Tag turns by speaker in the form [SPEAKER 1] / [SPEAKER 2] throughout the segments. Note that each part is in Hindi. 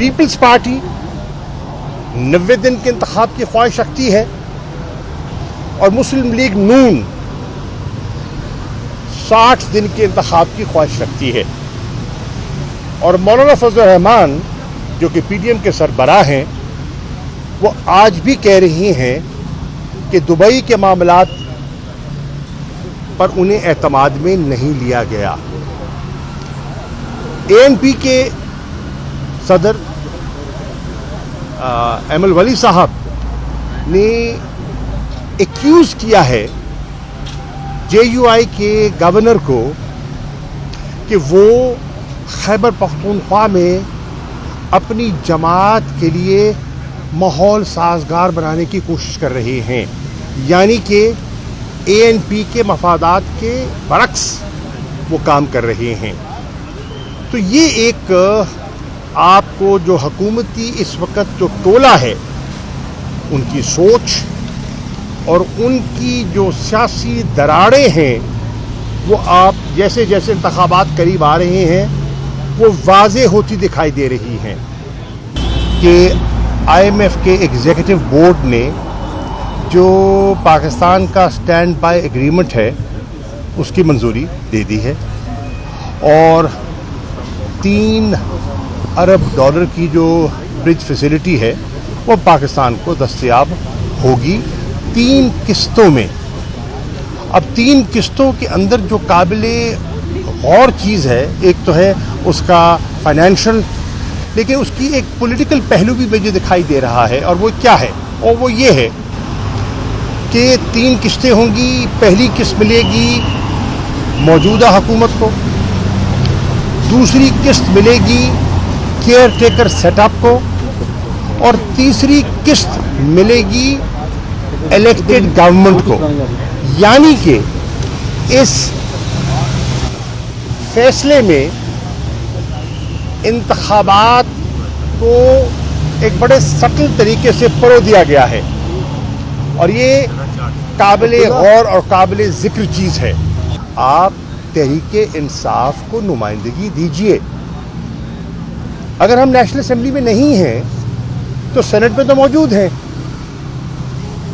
[SPEAKER 1] पीपल्स पार्टी 90 दिन के इंतखाब की ख्वाहिश रखती है और मुस्लिम लीग नून 60 दिन के इंतखाब की ख्वाहिश रखती है। और मौलाना फजल रहमान जो कि पीडीएम के सरबराह हैं, वो आज भी कह रही हैं कि दुबई के मामलात पर उन्हें एतमाद में नहीं लिया गया। एएनपी के सदर एमएल वली साहब ने एक्यूज किया है जेयूआई के गवर्नर को कि वो खैबर पख्तूनख्वा में अपनी जमात के लिए माहौल साजगार बनाने की कोशिश कर रहे हैं, यानी कि एएनपी के मफादात के बरक्स वो काम कर रहे हैं। तो ये एक आपको जो हुकूमती इस वक्त जो टोला है उनकी सोच और उनकी जो सियासी दरारें हैं वो आप जैसे जैसे इंतखाबात करीब आ रहे हैं वो वाज़े होती दिखाई दे रही हैं कि आईएमएफ के एग्जीक्यूटिव बोर्ड ने जो पाकिस्तान का स्टैंड बाय एग्रीमेंट है उसकी मंजूरी दे दी है और $3 अरब की जो ब्रिज फैसिलिटी है वो पाकिस्तान को दस्तयाब होगी 3 किस्तों में। अब 3 किस्तों के अंदर जो काबिले गौर चीज़ है, एक तो है उसका फाइनेंशियल, लेकिन उसकी एक पॉलिटिकल पहलू भी मुझे दिखाई दे रहा है। और वो क्या है? और वो ये है कि 3 किस्तें होंगी। पहली किस्त मिलेगी मौजूदा हुकूमत को, दूसरी किस्त मिलेगी केयर टेकर सेटअप को और तीसरी किस्त मिलेगी इलेक्टेड गवर्नमेंट को। यानी कि इस फैसले में इंतखाबात को एक बड़े सटल तरीके से परो दिया गया है और ये काबिले गौर और काबिले जिक्र चीज़ है। आप तहरीके इंसाफ को नुमाइंदगी दीजिए। अगर हम नेशनल असेंबली में नहीं हैं तो सेनेट में तो मौजूद हैं।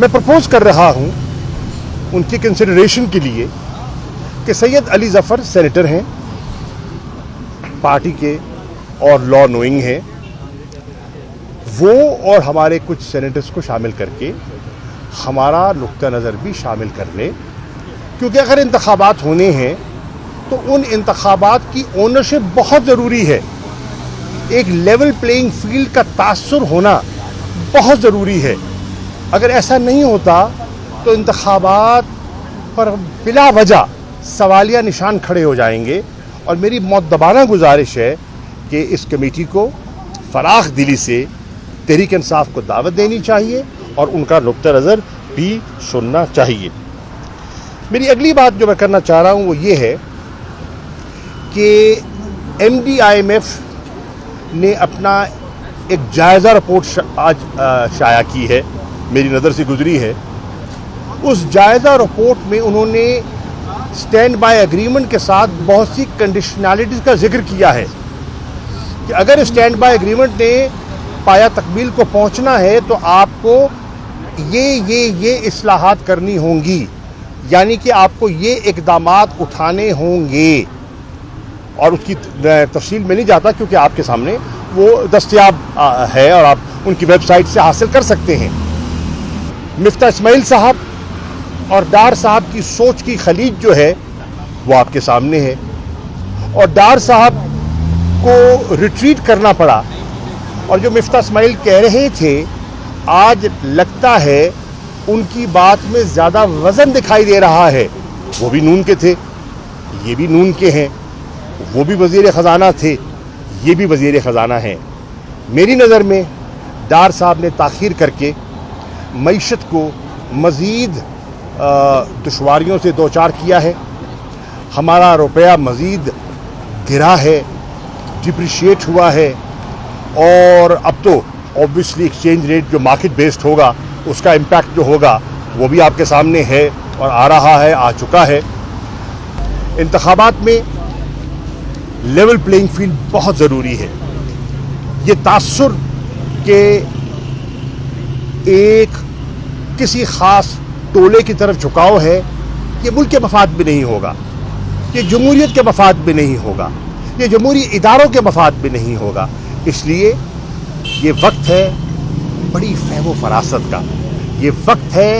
[SPEAKER 1] मैं प्रपोज कर रहा हूं उनकी कंसिडरेशन के लिए कि सैयद अली जफर सेनेटर हैं पार्टी के और लॉ नोइंग हैं, वो और हमारे कुछ सेनेटर्स को शामिल करके हमारा नुक्ता नज़र भी शामिल कर लें, क्योंकि अगर इंतखाबात होने हैं तो उन इंतखाबात की ओनरशिप बहुत ज़रूरी है। एक लेवल प्लेइंग फील्ड का तासुर होना बहुत ज़रूरी है। अगर ऐसा नहीं होता तो इंतखाबात पर बिला वजह सवालिया निशान खड़े हो जाएंगे। और मेरी मुअद्दबाना गुजारिश है कि इस कमेटी को फराख दिली से तहरीक इंसाफ को दावत देनी चाहिए और उनका नुक्ता नज़र भी सुनना चाहिए। मेरी अगली बात जो मैं करना चाह रहा हूँ वो ये है कि MDIMF ने अपना एक जायज़ा रिपोर्ट आज शाया की है, मेरी नज़र से गुजरी है। उस जायज़ा रिपोर्ट में उन्होंने स्टैंड बाय एग्रीमेंट के साथ बहुत सी कंडीशनैलिटीज़ का जिक्र किया है कि अगर स्टैंड बाय एग्रीमेंट ने पाया तकमील को पहुंचना है तो आपको ये इस्लाहात करनी होंगी, यानी कि आपको ये इक़दामात उठाने होंगे। और उसकी तफसील में नहीं जाता क्योंकि आपके सामने वो दस्तयाब है और आप उनकी वेबसाइट से हासिल कर सकते हैं। मिफ्ता इस्माइल साहब और डार साहब की सोच की खलीज जो है वो आपके सामने है और डार साहब को रिट्रीट करना पड़ा। और जो मिफ्ता इस्माइल कह रहे थे आज लगता है उनकी बात में ज़्यादा वज़न दिखाई दे रहा है। वो भी नून के थे, ये भी नून के हैं, वो भी वज़ीर ख़जाना थे, ये भी वज़ीर ख़जाना हैं। मेरी नज़र में डार साहब ने ताख़ीर करके मईशत को मज़ीद दुश्वारियों से दो चार किया है। हमारा रुपया मज़ीद गिरा है, डिप्रिशिएट हुआ है और अब तो ऑब्वियसली एक्सचेंज रेट जो मार्केट बेस्ड होगा उसका इम्पैक्ट जो होगा वो भी आपके सामने है और आ रहा है, आ चुका है। इंतखाबात में लेवल प्लेइंग फील्ड बहुत ज़रूरी है। ये तासुर के एक किसी खास टोले की तरफ झुकाव है, ये मुल्क के मफाद में नहीं होगा, ये जमहूरियत के मफाद में नहीं होगा, ये जमहूरी इदारों के मफाद में नहीं होगा। इसलिए ये वक्त है बड़ी फहम फरासत का, ये वक्त है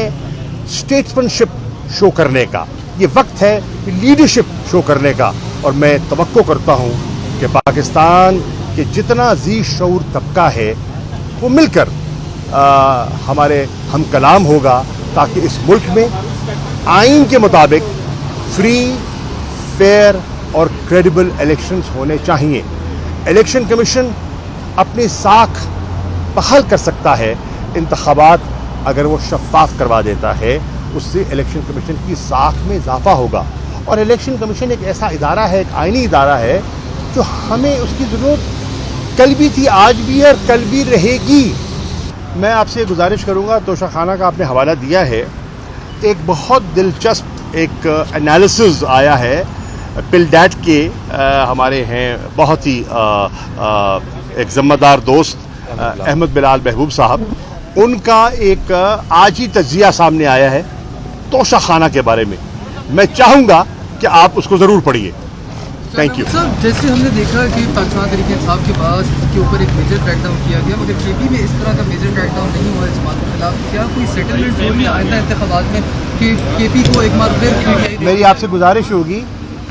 [SPEAKER 1] स्टेट्समैनशिप शो करने का, ये वक्त है लीडरशिप शो करने का। और मैं तवक्को करता हूँ कि पाकिस्तान के जितना जी शऊर तबका है वो मिलकर हमारे हम कलाम होगा, ताकि इस मुल्क में आइन के मुताबिक फ्री, फेयर और क्रेडिबल इलेक्शंस होने चाहिए। इलेक्शन कमीशन अपनी साख बहाल कर सकता है, इंतखाबात अगर वो शफाफ करवा देता है, उससे इलेक्शन कमीशन की साख में इजाफा होगा। और इलेक्शन कमीशन एक ऐसा इदारा है, एक आइनी इदारा है, जो हमें उसकी ज़रूरत कल भी थी, आज भी है और कल भी रहेगी। मैं आपसे गुजारिश करूंगा, तोशाखाना का आपने हवाला दिया है, एक बहुत दिलचस्प एक एनालिसिस आया है पिलडैट के हमारे हैं बहुत ही एक ज़िम्मेदार दोस्त अहमद बिलाल महबूब साहब, उनका एक आज ही तज्जिया सामने आया है तोशाखाना के बारे में। मैं चाहूँगा कि आप उसको ज़रूर पढ़िए। Thank you
[SPEAKER 2] sir. जैसे हमने देखा कि पाकिस्तान तरीके इंसाफ के बाद के ऊपर एक मेजर क्रैकडाउन किया गया, मगर केपी में इस तरह का मेजर क्रैकडाउन नहीं हुआ इस बात के खिलाफ। क्या कोई सेटलमेंट हो रही है आइंदा इंतखाबात में कि केपी को एक बार फिर?
[SPEAKER 1] मेरी आपसे गुजारिश होगी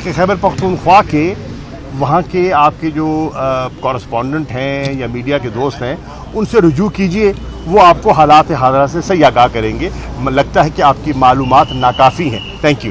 [SPEAKER 1] कि खैबर पख्तूनख्वा के वहाँ के आपके जो कॉरेस्पॉन्डेंट हैं या मीडिया के दोस्त हैं, उनसे रुजू कीजिए, वो आपको हालात हादरा से सही आगाह करेंगे। लगता है कि आपकी मालूमात नाकाफ़ी हैं। Thank you.